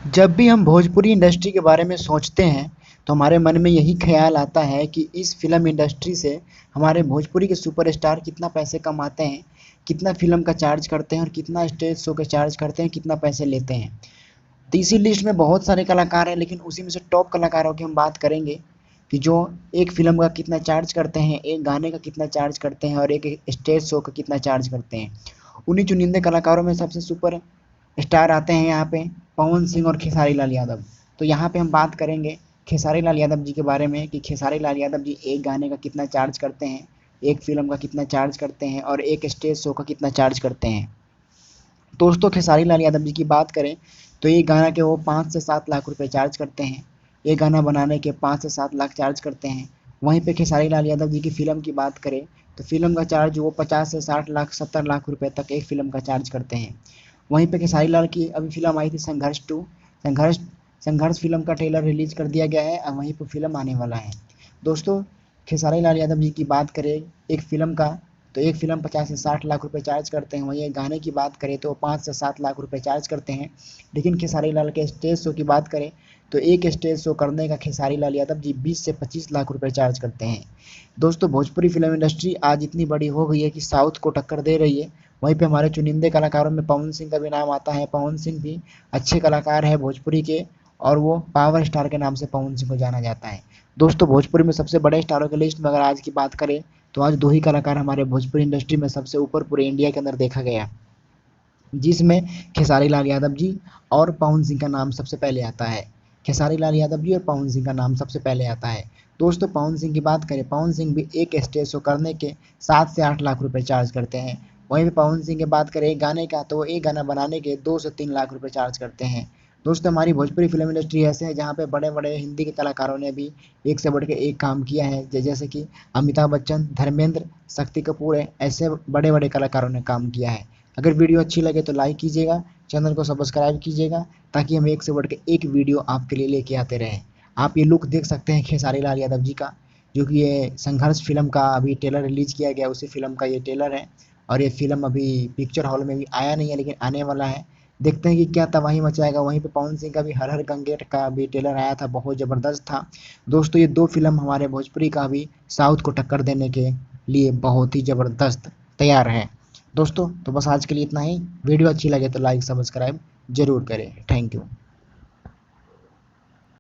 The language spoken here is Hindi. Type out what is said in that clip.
जब भी हम भोजपुरी इंडस्ट्री के बारे में सोचते हैं तो हमारे मन में यही ख्याल आता है कि इस फिल्म इंडस्ट्री से हमारे भोजपुरी के सुपरस्टार कितना पैसे कमाते हैं, कितना फिल्म का चार्ज करते हैं और कितना स्टेज शो का चार्ज करते हैं, कितना पैसे लेते हैं। तो इसी लिस्ट में बहुत सारे कलाकार हैं, लेकिन उसी में से टॉप कलाकारों की हम बात करेंगे कि जो एक फिल्म का कितना चार्ज करते हैं, एक गाने का कितना चार्ज करते हैं और एक स्टेज शो का कितना चार्ज करते हैं। उन्हीं चुनिंदे कलाकारों में सबसे सुपर स्टार आते हैं यहाँ पे पवन सिंह और खेसारी लाल यादव। तो यहाँ पे हम बात करेंगे खेसारी लाल यादव जी के बारे में कि खेसारी लाल यादव जी एक गाने का कितना चार्ज करते हैं, एक फिल्म का कितना चार्ज करते हैं और एक स्टेज शो का कितना चार्ज करते हैं। दोस्तों खेसारी लाल यादव जी की बात करें तो ये गाना के वो 5 से 7 लाख रुपए चार्ज करते हैं। ये गाना बनाने के 5 से 7 लाख चार्ज करते हैं। वहीं पे खेसारी लाल यादव जी की फ़िल्म की बात करें तो फिल्म का चार्ज वो 50 से 60 लाख 70 लाख रुपए तक एक फिल्म का चार्ज करते हैं। वहीं पे खेसारी लाल की अभी फिल्म आई थी संघर्ष टू। संघर्ष संघर्ष फिल्म का ट्रेलर रिलीज कर दिया गया है और वहीं पर फिल्म आने वाला है। दोस्तों खेसारी लाल यादव जी की बात करें एक फिल्म का तो एक फिल्म 50 से 60 लाख रुपए चार्ज करते हैं। वहीं एक गाने की बात करें तो 5 से 7 लाख रुपए चार्ज करते हैं। लेकिन खेसारी लाल के स्टेज शो की बात करें तो एक स्टेज शो करने का खेसारी लाल यादव जी 20 से 25 लाख रुपए चार्ज करते हैं। दोस्तों भोजपुरी फिल्म इंडस्ट्री आज इतनी बड़ी हो गई है कि साउथ को टक्कर दे रही है। वहीं पे हमारे चुनिंदे कलाकारों में पवन सिंह का भी नाम आता है। पवन सिंह भी अच्छे कलाकार है भोजपुरी के और वो पावर स्टार के नाम से पवन सिंह को जाना जाता है। दोस्तों भोजपुरी में सबसे बड़े स्टारों की लिस्ट में अगर आज की बात करें तो आज दो ही कलाकार हमारे भोजपुरी इंडस्ट्री में सबसे ऊपर पूरे इंडिया के अंदर देखा गया, जिसमें खेसारी लाल यादव जी और पवन सिंह का नाम सबसे पहले आता है। खेसारी लाल यादव जी और पवन सिंह का नाम सबसे पहले आता है। दोस्तों पवन सिंह की बात करें, पवन सिंह भी एक स्टेज शो करने के 7 से 8 लाख रुपए चार्ज करते हैं। वहीं पे पवन सिंह की बात करें एक गाने का तो एक गाना बनाने के 2 से 3 लाख रुपए चार्ज करते हैं। दोस्तों हमारी भोजपुरी फिल्म इंडस्ट्री ऐसे है जहाँ पे बड़े बड़े हिंदी के कलाकारों ने भी एक से बढ़ के एक काम किया है, जैसे कि अमिताभ बच्चन, धर्मेंद्र, शक्ति कपूर है, ऐसे बड़े बड़े कलाकारों ने काम किया है। अगर वीडियो अच्छी लगे तो लाइक कीजिएगा, चैनल को सब्सक्राइब कीजिएगा ताकि हम एक से बढ़ के एक वीडियो आपके लिए लेके आते रहें। आप ये लुक देख सकते हैं खेसारी लाल यादव जी का, जो कि ये संघर्ष फिल्म का अभी ट्रेलर रिलीज किया गया, उसी फिल्म का ये ट्रेलर है। और ये फिल्म अभी पिक्चर हॉल में भी आया नहीं है लेकिन आने वाला है। देखते हैं कि क्या तबाही मचाएगा। वहीं पे पवन सिंह का भी हर हर गंगे का भी ट्रेलर आया था, बहुत ज़बरदस्त था। दोस्तों ये दो फिल्म हमारे भोजपुरी का भी साउथ को टक्कर देने के लिए बहुत ही ज़बरदस्त तैयार है। दोस्तों तो बस आज के लिए इतना ही। वीडियो अच्छी लगे तो लाइक सब्सक्राइब जरूर करें। Thank you.